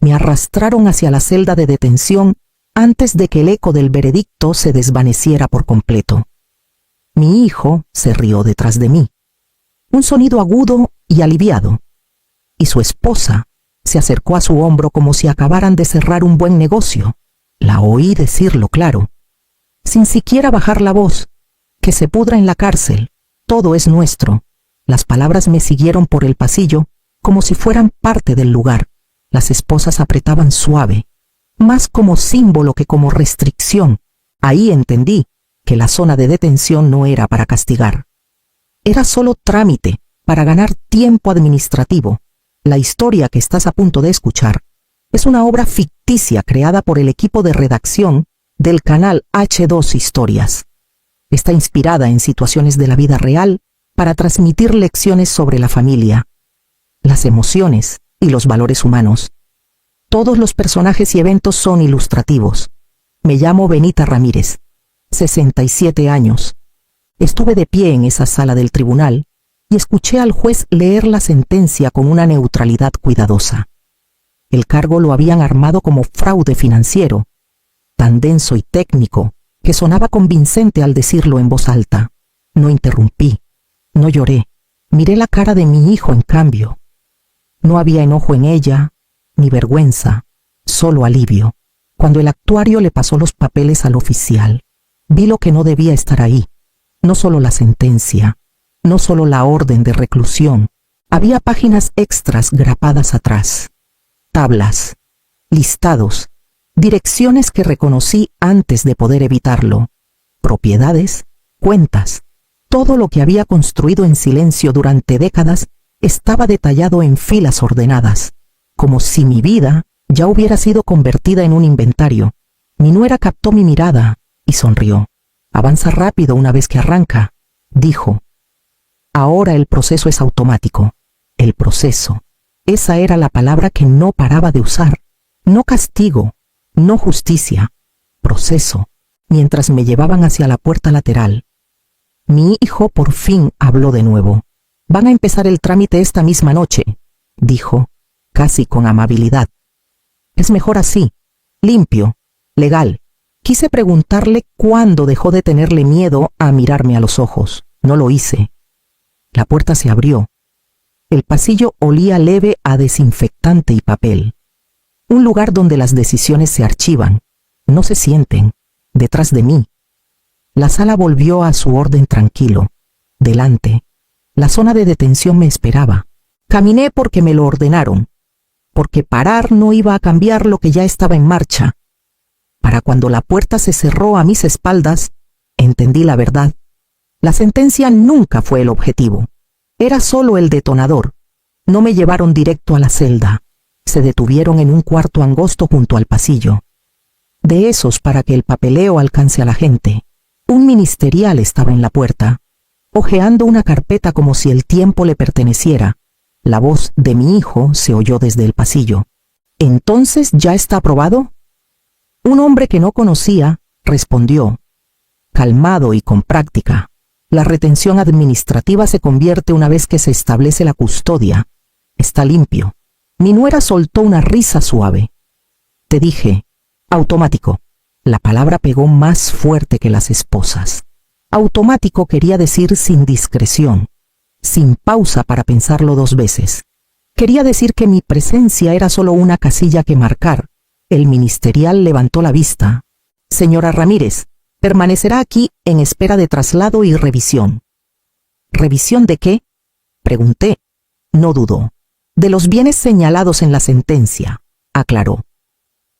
Me arrastraron hacia la celda de detención antes de que el eco del veredicto se desvaneciera por completo. Mi hijo se rió detrás de mí. Un sonido agudo y aliviado. Y su esposa se acercó a su hombro como si acabaran de cerrar un buen negocio. La oí decirlo claro, sin siquiera bajar la voz: que se pudra en la cárcel, todo es nuestro. Las palabras me siguieron por el pasillo como si fueran parte del lugar. Las esposas apretaban suave, más como símbolo que como restricción. Ahí entendí que la zona de detención no era para castigar. Era solo trámite para ganar tiempo administrativo. La historia que estás a punto de escuchar es una obra ficticia creada por el equipo de redacción del canal H2 Historias. Está inspirada en situaciones de la vida real para transmitir lecciones sobre la familia, las emociones y los valores humanos. Todos los personajes y eventos son ilustrativos. Me llamo Benita Ramírez, 67 años. Estuve de pie en esa sala del tribunal y escuché al juez leer la sentencia con una neutralidad cuidadosa. El cargo lo habían armado como fraude financiero, tan denso y técnico que sonaba convincente al decirlo en voz alta. No interrumpí, no lloré. Miré la cara de mi hijo en cambio. No había enojo en ella, ni vergüenza, solo alivio. Cuando el actuario le pasó los papeles al oficial, vi lo que no debía estar ahí. No solo la sentencia, no solo la orden de reclusión, había páginas extras grapadas atrás. Tablas, listados, direcciones que reconocí antes de poder evitarlo, propiedades, cuentas. Todo lo que había construido en silencio durante décadas estaba detallado en filas ordenadas, como si mi vida ya hubiera sido convertida en un inventario. Mi nuera captó mi mirada y sonrió. Avanza rápido una vez que arranca, dijo. Ahora el proceso es automático. El proceso. Esa era la palabra que no paraba de usar. No castigo, no justicia. Proceso. Mientras me llevaban hacia la puerta lateral. Mi hijo por fin habló de nuevo. Van a empezar el trámite esta misma noche, dijo, casi con amabilidad. Es mejor así, limpio, legal. Quise preguntarle cuándo dejó de tenerle miedo a mirarme a los ojos. No lo hice. La puerta se abrió. El pasillo olía leve a desinfectante y papel. Un lugar donde las decisiones se archivan, no se sienten, detrás de mí. La sala volvió a su orden tranquilo. Delante, la zona de detención me esperaba. Caminé porque me lo ordenaron, porque parar no iba a cambiar lo que ya estaba en marcha. Para cuando la puerta se cerró a mis espaldas, entendí la verdad. La sentencia nunca fue el objetivo. Era solo el detonador. No me llevaron directo a la celda. Se detuvieron en un cuarto angosto junto al pasillo. De esos para que el papeleo alcance a la gente. Un ministerial estaba en la puerta, hojeando una carpeta como si el tiempo le perteneciera. La voz de mi hijo se oyó desde el pasillo. ¿Entonces ya está aprobado? Un hombre que no conocía respondió, calmado y con práctica. La retención administrativa se convierte una vez que se establece la custodia. Está limpio. Mi nuera soltó una risa suave. Te dije, automático. La palabra pegó más fuerte que las esposas. Automático quería decir sin discreción, sin pausa para pensarlo 2 veces. Quería decir que mi presencia era solo una casilla que marcar. El ministerial levantó la vista. Señora Ramírez, permanecerá aquí en espera de traslado y revisión. ¿Revisión de qué? Pregunté. No dudó. De los bienes señalados en la sentencia, aclaró.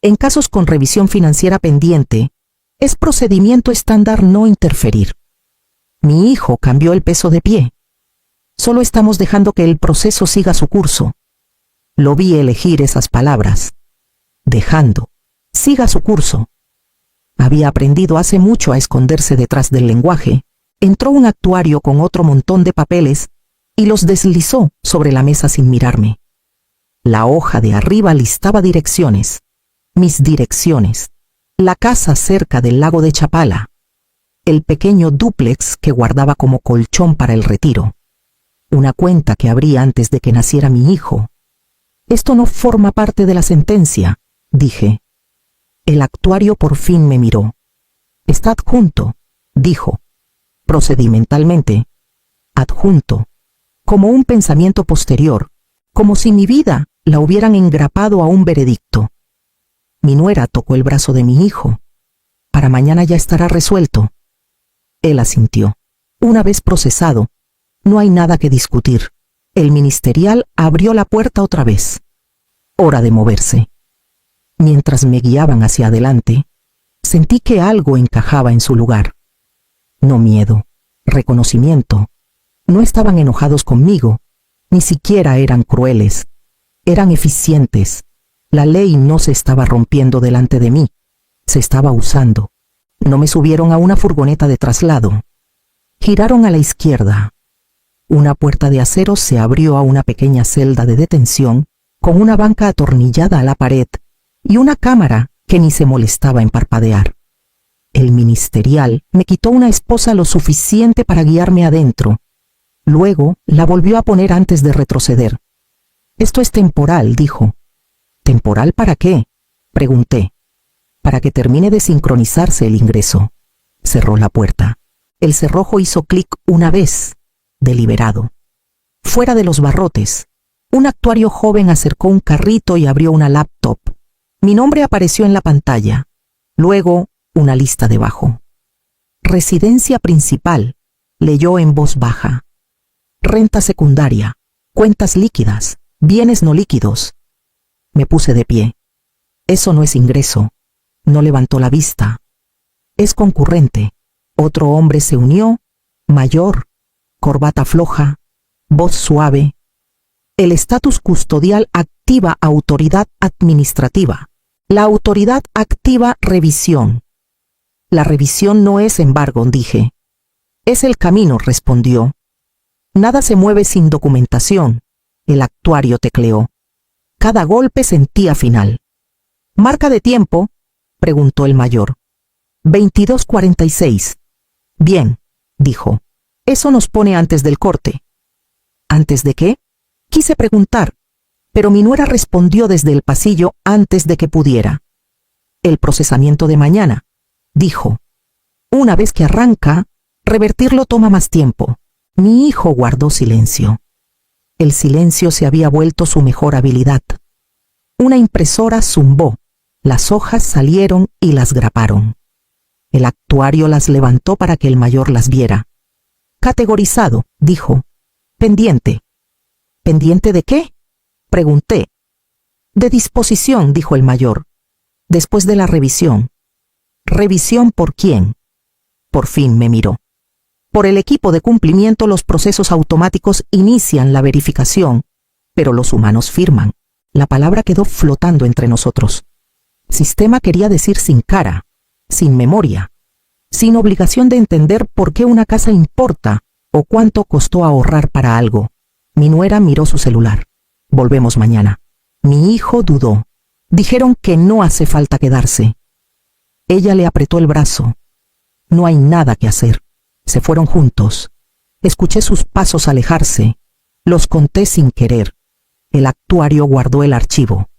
En casos con revisión financiera pendiente, es procedimiento estándar no interferir. Mi hijo cambió el peso de pie. Solo estamos dejando que el proceso siga su curso. Lo vi elegir esas palabras. Dejando. Siga su curso. Había aprendido hace mucho a esconderse detrás del lenguaje. Entró un actuario con otro montón de papeles y los deslizó sobre la mesa sin mirarme. La hoja de arriba listaba direcciones. Mis direcciones. La casa cerca del lago de Chapala. El pequeño dúplex que guardaba como colchón para el retiro. Una cuenta que abrí antes de que naciera mi hijo. Esto no forma parte de la sentencia, dije. El actuario por fin me miró. Está adjunto, dijo. Procedimentalmente. Adjunto. Como un pensamiento posterior, como si mi vida la hubieran engrapado a un veredicto. Mi nuera tocó el brazo de mi hijo. Para mañana ya estará resuelto. Él asintió. Una vez procesado, no hay nada que discutir. El ministerial abrió la puerta otra vez. Hora de moverse. Mientras me guiaban hacia adelante, sentí que algo encajaba en su lugar. No miedo, reconocimiento. No estaban enojados conmigo, ni siquiera eran crueles. Eran eficientes. La ley no se estaba rompiendo delante de mí, se estaba usando. No me subieron a una furgoneta de traslado. Giraron a la izquierda. Una puerta de acero se abrió a una pequeña celda de detención con una banca atornillada a la pared y una cámara que ni se molestaba en parpadear. El ministerial me quitó una esposa lo suficiente para guiarme adentro. Luego la volvió a poner antes de retroceder. Esto es temporal, dijo. ¿Temporal para qué?, pregunté. Para que termine de sincronizarse el ingreso. Cerró la puerta. El cerrojo hizo clic una vez, deliberado. Fuera de los barrotes, un actuario joven acercó un carrito y abrió una laptop. Mi nombre apareció en la pantalla. Luego, una lista debajo. Residencia principal, leyó en voz baja. Renta secundaria, cuentas líquidas, bienes no líquidos. Me puse de pie. Eso no es ingreso. No levantó la vista. Es concurrente. Otro hombre se unió, mayor, corbata floja, voz suave. El estatus custodial activa autoridad administrativa. La autoridad activa revisión. La revisión no es embargo, dije. Es el camino, respondió. Nada se mueve sin documentación. El actuario tecleó. Cada golpe sentía final. ¿Marca de tiempo?, preguntó el mayor. 22:46. Bien, dijo. Eso nos pone antes del corte. ¿Antes de qué?, quise preguntar, pero mi nuera respondió desde el pasillo antes de que pudiera. El procesamiento de mañana, dijo. Una vez que arranca, revertirlo toma más tiempo. Mi hijo guardó silencio. El silencio se había vuelto su mejor habilidad. Una impresora zumbó. Las hojas salieron y las graparon. El actuario las levantó para que el mayor las viera. Categorizado, dijo. Pendiente. ¿Pendiente de qué?, pregunté. De disposición, dijo el mayor. Después de la revisión. ¿Revisión por quién? Por fin me miró. Por el equipo de cumplimiento los procesos automáticos inician la verificación, pero los humanos firman. La palabra quedó flotando entre nosotros. Sistema quería decir sin cara, sin memoria, sin obligación de entender por qué una casa importa o cuánto costó ahorrar para algo. Mi nuera miró su celular. Volvemos mañana. Mi hijo dudó. Dijeron que no hace falta quedarse. Ella le apretó el brazo. No hay nada que hacer. Se fueron juntos. Escuché sus pasos alejarse. Los conté sin querer. El actuario guardó el archivo.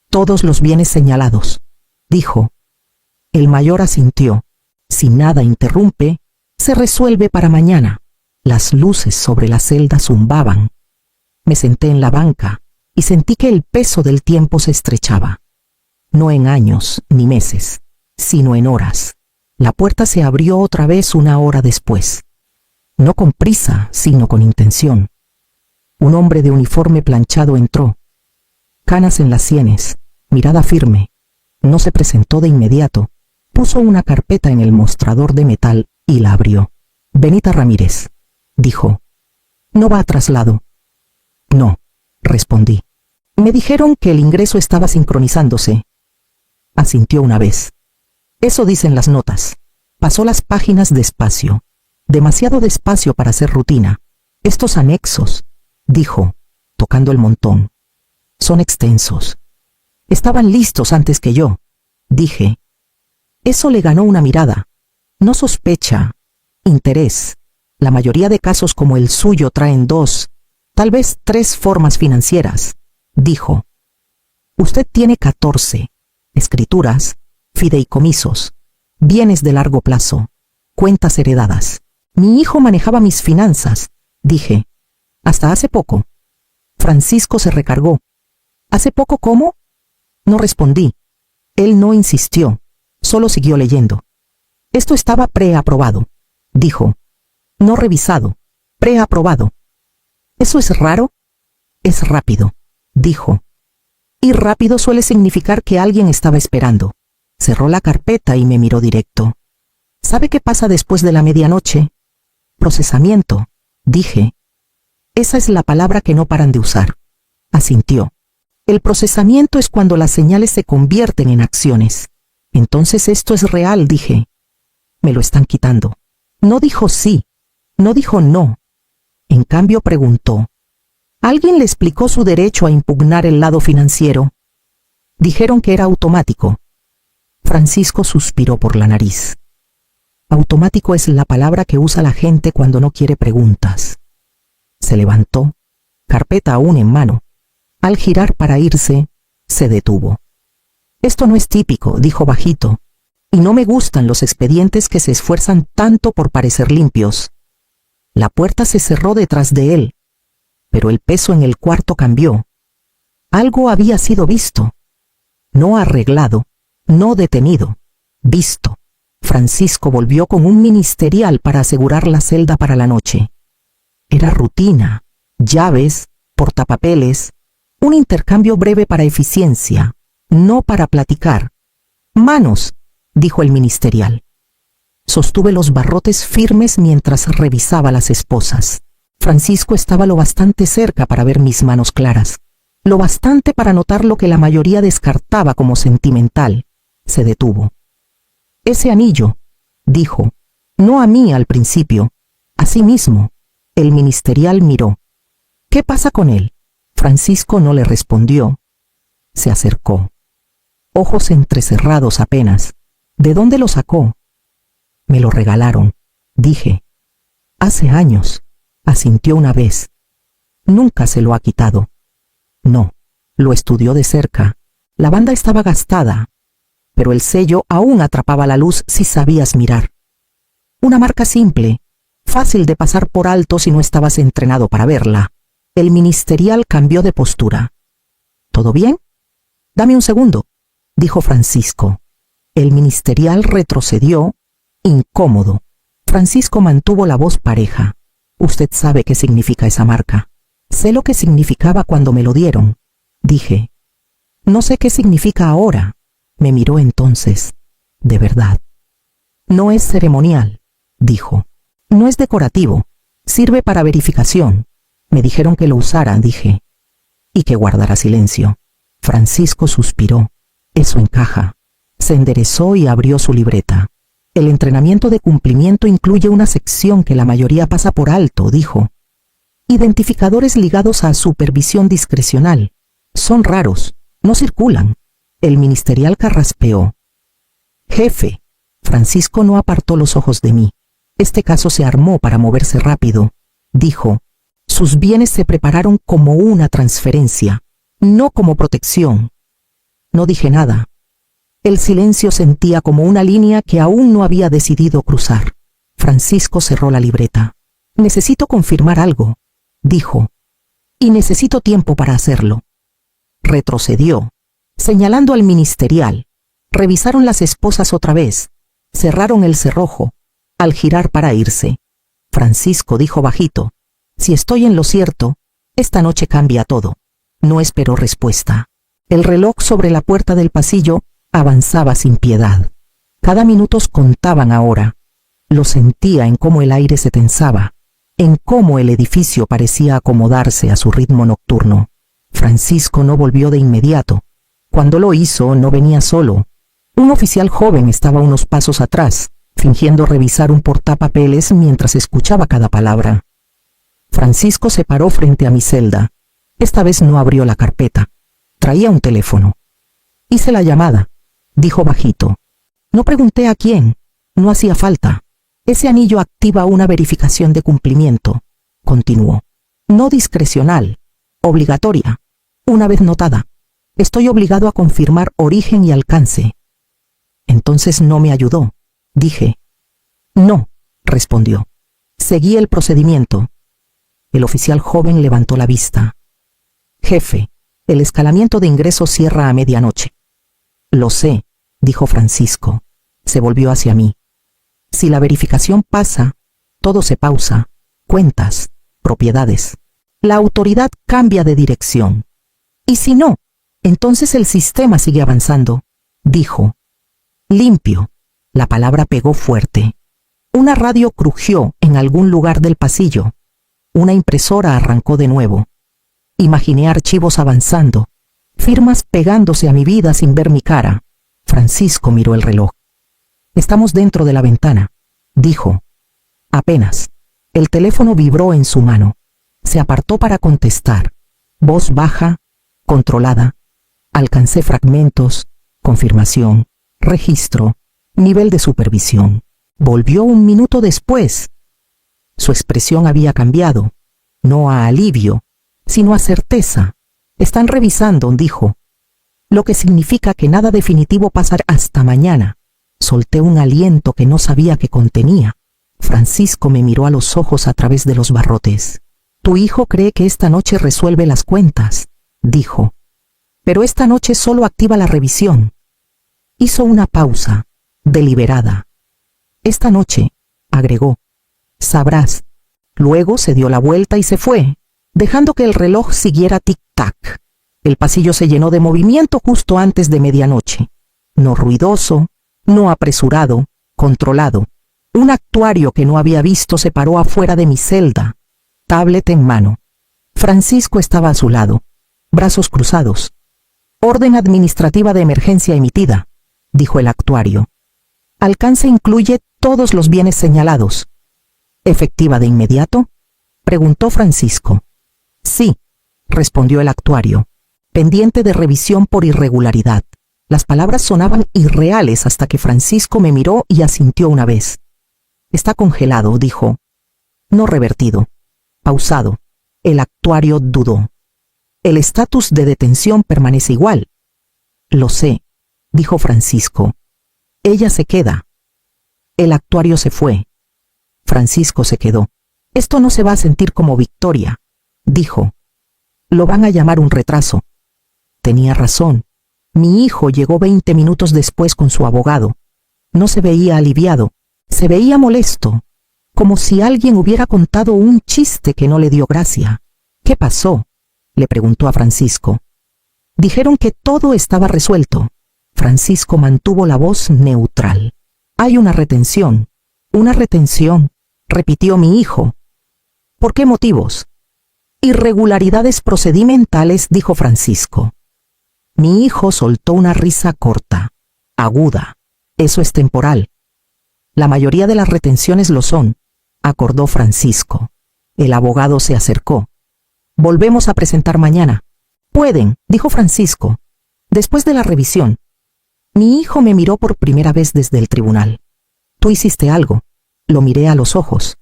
Todos los bienes señalados, dijo. El mayor asintió. Si nada interrumpe, se resuelve para mañana. Las luces sobre la celda zumbaban. Me senté en la banca y sentí que el peso del tiempo se estrechaba. No en años ni meses, sino en horas. La puerta se abrió otra vez una hora después. No con prisa, sino con intención. Un hombre de uniforme planchado entró. Canas en las sienes, mirada firme. No se presentó de inmediato. Puso una carpeta en el mostrador de metal y la abrió. Benita Ramírez, dijo. ¿No va a traslado? No, respondí. Me dijeron que el ingreso estaba sincronizándose. Asintió una vez. Eso dicen las notas. Pasó las páginas despacio. Demasiado despacio para hacer rutina. Estos anexos, dijo, tocando el montón, son extensos. Estaban listos antes que yo, dije. Eso le ganó una mirada. No sospecha. Interés. La mayoría de casos como el suyo traen 2, tal vez 3 formas financieras, dijo. Usted tiene 14 escrituras, fideicomisos, bienes de largo plazo, cuentas heredadas. Mi hijo manejaba mis finanzas, dije. Hasta hace poco. Francisco se recargó. ¿Hace poco cómo? No respondí. Él no insistió, solo siguió leyendo. Esto estaba preaprobado, dijo. No revisado, preaprobado. ¿Eso es raro? Es rápido, dijo. Y rápido suele significar que alguien estaba esperando. Cerró la carpeta y me miró directo. ¿Sabe qué pasa después de la medianoche? Procesamiento, dije. Esa es la palabra que no paran de usar. Asintió. El procesamiento es cuando las señales se convierten en acciones. Entonces esto es real, dije. Me lo están quitando. No dijo sí, no dijo no. En cambio preguntó. ¿Alguien le explicó su derecho a impugnar el lado financiero? Dijeron que era automático. Francisco suspiró por la nariz. Automático es la palabra que usa la gente cuando no quiere preguntas. Se levantó, carpeta aún en mano. Al girar para irse, se detuvo. Esto no es típico, dijo bajito, y no me gustan los expedientes que se esfuerzan tanto por parecer limpios. La puerta se cerró detrás de él, pero el peso en el cuarto cambió. Algo había sido visto. No arreglado, no detenido, visto. Francisco volvió con un ministerial para asegurar la celda para la noche. Era rutina, llaves, portapapeles, un intercambio breve para eficiencia, no para platicar. Manos, dijo el ministerial. Sostuve los barrotes firmes mientras revisaba las esposas. Francisco estaba lo bastante cerca para ver mis manos claras, lo bastante para notar lo que la mayoría descartaba como sentimental. Se detuvo. Ese anillo, dijo, no a mí al principio, a sí mismo. El ministerial miró. ¿Qué pasa con él? Francisco no le respondió. Se acercó. Ojos entrecerrados apenas. ¿De dónde lo sacó? Me lo regalaron, dije. Hace años, asintió una vez. Nunca se lo ha quitado. No, lo estudió de cerca. La banda estaba gastada, pero el sello aún atrapaba la luz si sabías mirar. Una marca simple, fácil de pasar por alto si no estabas entrenado para verla. El ministerial cambió de postura. ¿Todo bien? Dame un segundo, dijo Francisco. El ministerial retrocedió, incómodo. Francisco mantuvo la voz pareja. Usted sabe qué significa esa marca. Sé lo que significaba cuando me lo dieron, dije. No sé qué significa ahora. Me miró entonces. De verdad. No es ceremonial, dijo. No es decorativo. Sirve para verificación. Me dijeron que lo usara, dije. Y que guardara silencio. Francisco suspiró. Eso encaja. Se enderezó y abrió su libreta. El entrenamiento de cumplimiento incluye una sección que la mayoría pasa por alto, dijo. Identificadores ligados a supervisión discrecional. Son raros, no circulan. El ministerial carraspeó. Jefe. Francisco no apartó los ojos de mí. Este caso se armó para moverse rápido, dijo. Sus bienes se prepararon como una transferencia, no como protección. No dije nada. El silencio sentía como una línea que aún no había decidido cruzar. Francisco cerró la libreta. Necesito confirmar algo, dijo. Y necesito tiempo para hacerlo. Retrocedió, señalando al ministerial. Revisaron las esposas otra vez. Cerraron el cerrojo, al girar para irse. Francisco dijo bajito. Si estoy en lo cierto, esta noche cambia todo. No esperó respuesta. El reloj sobre la puerta del pasillo avanzaba sin piedad. Cada minuto contaban ahora. Lo sentía en cómo el aire se tensaba, en cómo el edificio parecía acomodarse a su ritmo nocturno. Francisco no volvió de inmediato. Cuando lo hizo, no venía solo. Un oficial joven estaba unos pasos atrás, fingiendo revisar un portapapeles mientras escuchaba cada palabra. Francisco se paró frente a mi celda. Esta vez no abrió la carpeta. Traía un teléfono. Hice la llamada, dijo bajito. No pregunté a quién. No hacía falta. Ese anillo activa una verificación de cumplimiento, continuó. No discrecional, obligatoria, una vez notada. Estoy obligado a confirmar origen y alcance. Entonces no me ayudó, dije. No, respondió. Seguí el procedimiento. El oficial joven levantó la vista. Jefe, el escalamiento de ingreso cierra a medianoche. Lo sé, dijo Francisco. Se volvió hacia mí. Si la verificación pasa, todo se pausa. Cuentas, propiedades. La autoridad cambia de dirección. Y si no, entonces el sistema sigue avanzando, dijo. Limpio. La palabra pegó fuerte. Una radio crujió en algún lugar del pasillo. Una impresora arrancó de nuevo. Imaginé archivos avanzando, firmas pegándose a mi vida sin ver mi cara. Francisco miró el reloj. Estamos dentro de la ventana, dijo. Apenas. El teléfono vibró en su mano. Se apartó para contestar. Voz baja, controlada. Alcancé fragmentos, confirmación, registro, nivel de supervisión. Volvió un minuto después. Su expresión había cambiado, no a alivio, sino a certeza. Están revisando, dijo. Lo que significa que nada definitivo pasará hasta mañana. Solté un aliento que no sabía que contenía. Francisco me miró a los ojos a través de los barrotes. Tu hijo cree que esta noche resuelve las cuentas, dijo. Pero esta noche solo activa la revisión. Hizo una pausa, deliberada. Esta noche, agregó, sabrás. Luego se dio la vuelta y se fue, dejando que el reloj siguiera tic-tac. El pasillo se llenó de movimiento justo antes de medianoche. No ruidoso, no apresurado, controlado. Un actuario que no había visto se paró afuera de mi celda, tablet en mano. Francisco estaba a su lado, brazos cruzados. Orden administrativa de emergencia emitida, dijo el actuario. Alcance incluye todos los bienes señalados. ¿Efectiva de inmediato? Preguntó Francisco. Sí, respondió el actuario. Pendiente de revisión por irregularidad. Las palabras sonaban irreales hasta que Francisco me miró y asintió una vez. Está congelado, dijo. No revertido. Pausado. El actuario dudó. El estatus de detención permanece igual. Lo sé, dijo Francisco. Ella se queda. El actuario se fue. Francisco se quedó. Esto no se va a sentir como victoria, dijo. Lo van a llamar un retraso. Tenía razón. Mi hijo llegó 20 minutos después con su abogado. No se veía aliviado, se veía molesto, como si alguien hubiera contado un chiste que no le dio gracia. ¿Qué pasó?, le preguntó a Francisco. Dijeron que todo estaba resuelto. Francisco mantuvo la voz neutral. Hay una retención, repitió mi hijo. ¿Por qué motivos? Irregularidades procedimentales, dijo Francisco. Mi hijo soltó una risa corta, aguda. Eso es temporal. La mayoría de las retenciones lo son, acordó Francisco. El abogado se acercó. Volvemos a presentar mañana. Pueden, dijo Francisco. Después de la revisión. Mi hijo me miró por primera vez desde el tribunal. Tú hiciste algo. Lo miré a los ojos.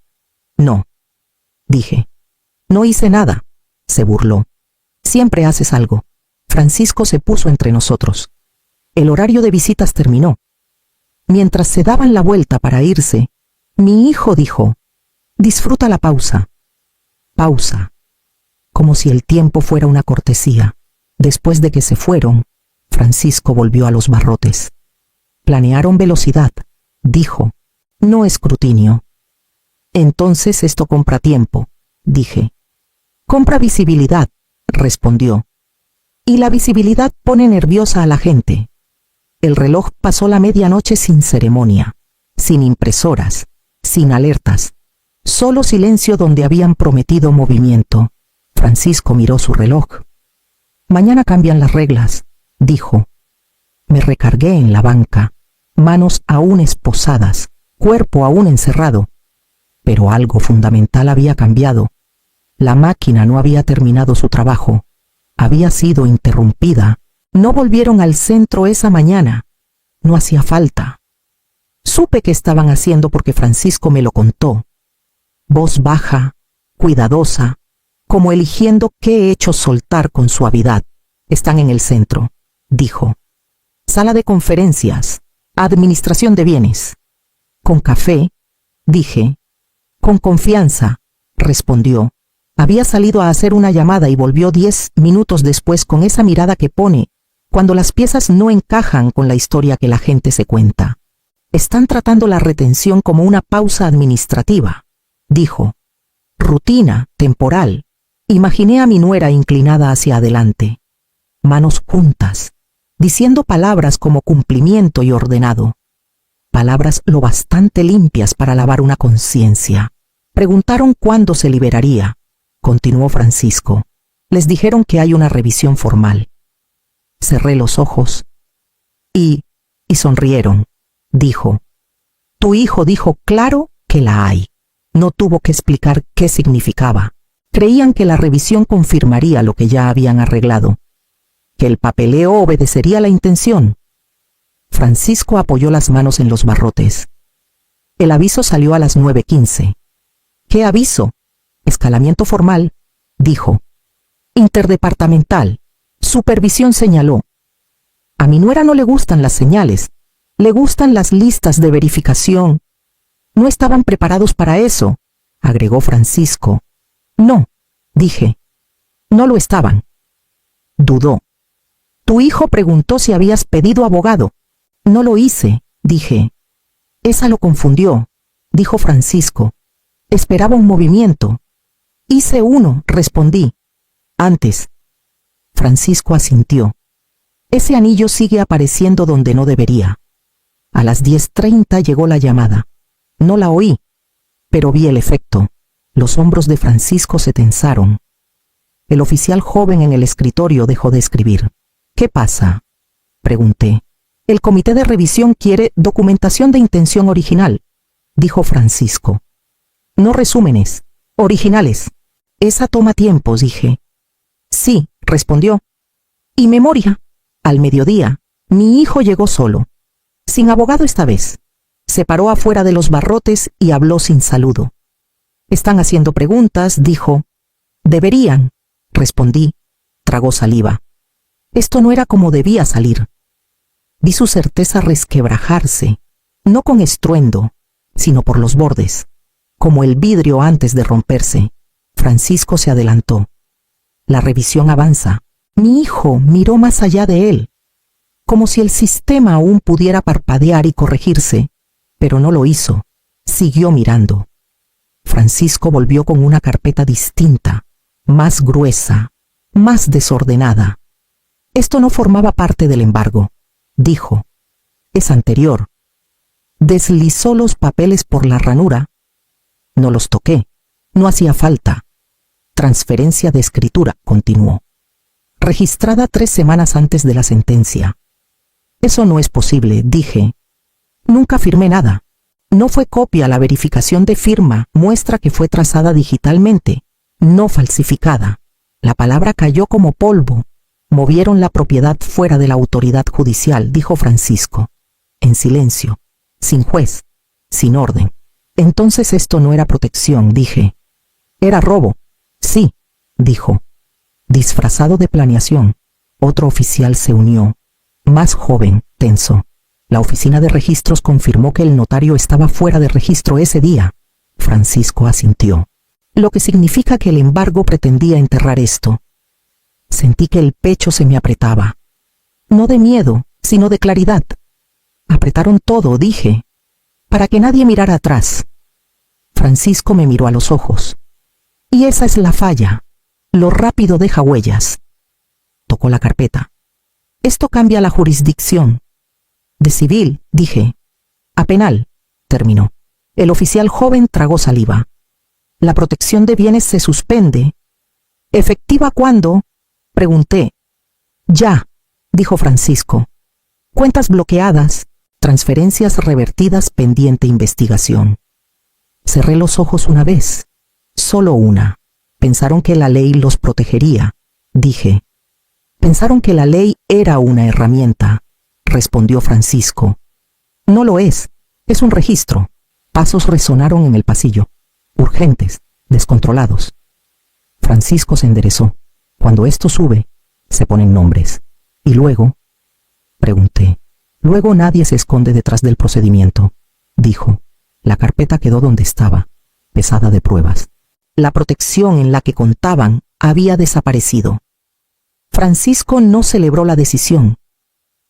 No, dije. No hice nada, se burló. Siempre haces algo. Francisco se puso entre nosotros. El horario de visitas terminó. Mientras se daban la vuelta para irse, mi hijo dijo, disfruta la pausa. Pausa. Como si el tiempo fuera una cortesía. Después de que se fueron, Francisco volvió a los barrotes. Planearon velocidad, dijo, no escrutinio. Entonces esto compra tiempo, dije. Compra visibilidad, respondió. Y la visibilidad pone nerviosa a la gente. El reloj pasó la medianoche sin ceremonia, sin impresoras, sin alertas, solo silencio donde habían prometido movimiento. Francisco miró su reloj. Mañana cambian las reglas, dijo. Me recargué en la banca, manos aún esposadas, cuerpo aún encerrado. Pero algo fundamental había cambiado. La máquina no había terminado su trabajo. Había sido interrumpida. No volvieron al centro esa mañana. No hacía falta. Supe que estaban haciendo porque Francisco me lo contó. Voz baja, cuidadosa, como eligiendo qué hecho soltar con suavidad. Están en el centro, dijo. Sala de conferencias, administración de bienes. ¿Con café? Dije. Con confianza, respondió. Había salido a hacer una llamada y volvió 10 minutos después con esa mirada que pone cuando las piezas no encajan con la historia que la gente se cuenta. Están tratando la retención como una pausa administrativa, dijo. Rutina, temporal. Imaginé a mi nuera inclinada hacia adelante, manos juntas, diciendo palabras como cumplimiento y ordenado. Palabras lo bastante limpias para lavar una conciencia. Preguntaron cuándo se liberaría, continuó Francisco. Les dijeron que hay una revisión formal. Cerré los ojos y sonrieron, dijo. Tu hijo dijo claro que la hay. No tuvo que explicar qué significaba. Creían que la revisión confirmaría lo que ya habían arreglado, que el papeleo obedecería la intención. Francisco apoyó las manos en los barrotes. El aviso salió a las 9:15. ¿Qué aviso? Escalamiento formal, dijo. Interdepartamental. Supervisión señaló. A mi nuera no le gustan las señales, le gustan las listas de verificación. No estaban preparados para eso, agregó Francisco. No, dije. No lo estaban. Dudó. Tu hijo preguntó si habías pedido abogado. No lo hice, dije. Esa lo confundió, dijo Francisco. Esperaba un movimiento. Hice uno, respondí. Antes. Francisco asintió. Ese anillo sigue apareciendo donde no debería. A las 10:30 llegó la llamada. No la oí, pero vi el efecto. Los hombros de Francisco se tensaron. El oficial joven en el escritorio dejó de escribir. ¿Qué pasa?, pregunté. El comité de revisión quiere documentación de intención original, dijo Francisco. No resúmenes, originales. Esa toma tiempo, dije. Sí, respondió. Y memoria. Al mediodía, mi hijo llegó solo, sin abogado esta vez. Se paró afuera de los barrotes y habló sin saludo. Están haciendo preguntas, dijo. Deberían, respondí. Tragó saliva. Esto no era como debía salir. Vi su certeza resquebrajarse, no con estruendo, sino por los bordes, como el vidrio antes de romperse. Francisco se adelantó. La revisión avanza. Mi hijo miró más allá de él, como si el sistema aún pudiera parpadear y corregirse, pero no lo hizo. Siguió mirando. Francisco volvió con una carpeta distinta, más gruesa, más desordenada. Esto no formaba parte del embargo, dijo. Es anterior. Deslizó los papeles por la ranura. No los toqué. No hacía falta. Transferencia de escritura, continuó. Registrada 3 semanas antes de la sentencia. Eso no es posible, dije. Nunca firmé nada. No fue copia, la verificación de firma muestra que fue trazada digitalmente, no falsificada. La palabra cayó como polvo. Movieron la propiedad fuera de la autoridad judicial, dijo Francisco. En silencio, sin juez, sin orden. Entonces esto no era protección, dije. Era robo. Sí, dijo. Disfrazado de planeación. Otro oficial se unió, más joven, tenso. La oficina de registros confirmó que el notario estaba fuera de registro ese día. Francisco asintió. Lo que significa que el embargo pretendía enterrar esto. Sentí que el pecho se me apretaba. No de miedo, sino de claridad. Apretaron todo, dije, para que nadie mirara atrás. Francisco me miró a los ojos. Y esa es la falla. Lo rápido deja huellas. Tocó la carpeta. Esto cambia la jurisdicción. De civil, dije, a penal, terminó. El oficial joven tragó saliva. La protección de bienes se suspende. ¿Efectiva cuándo?, pregunté. Ya, dijo Francisco. Cuentas bloqueadas, transferencias revertidas pendiente investigación. Cerré los ojos una vez, solo una. Pensaron que la ley los protegería, dije. Pensaron que la ley era una herramienta, respondió Francisco. No lo es un registro. Pasos resonaron en el pasillo, urgentes, descontrolados. Francisco se enderezó. Cuando esto sube, Se ponen nombres. ¿Y luego? Pregunté. Luego nadie se esconde detrás del procedimiento, dijo. La carpeta quedó donde estaba, pesada de pruebas. La protección en la que contaban había desaparecido. Francisco no celebró la decisión.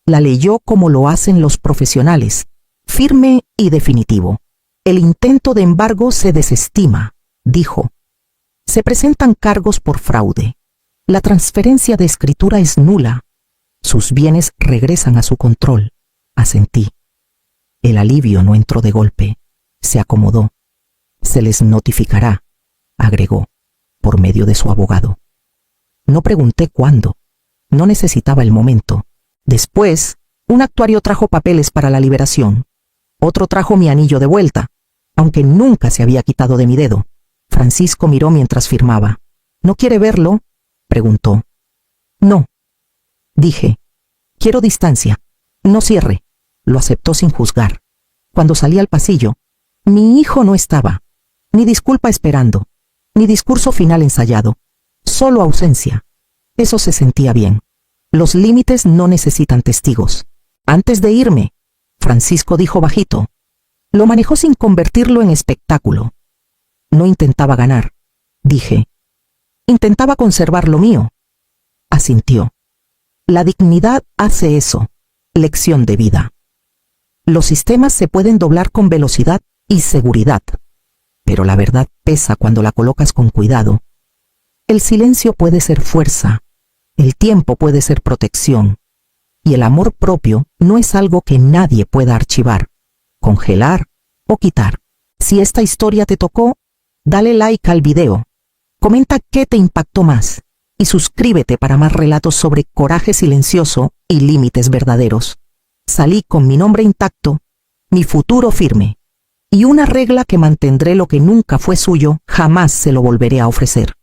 La leyó como lo hacen los profesionales, firme y definitivo. El intento de embargo se desestima, dijo. Se presentan cargos por fraude. La transferencia de escritura es nula. Sus bienes regresan a su control. Asentí. El alivio no entró de golpe. Se acomodó. Se les notificará, agregó, por medio de su abogado. No pregunté cuándo. No necesitaba el momento. Después, un actuario trajo papeles para la liberación. Otro trajo mi anillo de vuelta, aunque nunca se había quitado de mi dedo. Francisco miró mientras firmaba. ¿No quiere verlo?, preguntó. No. Dije. Quiero distancia. No cierre. Lo aceptó sin juzgar. Cuando salí al pasillo, mi hijo no estaba. Ni disculpa esperando, ni discurso final ensayado. Solo ausencia. Eso se sentía bien. Los límites no necesitan testigos. Antes de irme, Francisco dijo bajito. Lo manejó sin convertirlo en espectáculo. No intentaba ganar, dije. Intentaba conservar lo mío. Asintió. La dignidad hace eso. Lección de vida. Los sistemas se pueden doblar con velocidad y seguridad, pero la verdad pesa cuando la colocas con cuidado. El silencio puede ser fuerza, el tiempo puede ser protección, y el amor propio no es algo que nadie pueda archivar, congelar o quitar. Si esta historia te tocó, dale like al video, comenta qué te impactó más y suscríbete para más relatos sobre coraje silencioso y límites verdaderos. Salí con mi nombre intacto, mi futuro firme, y una regla que mantendré: lo que nunca fue suyo, jamás se lo volveré a ofrecer.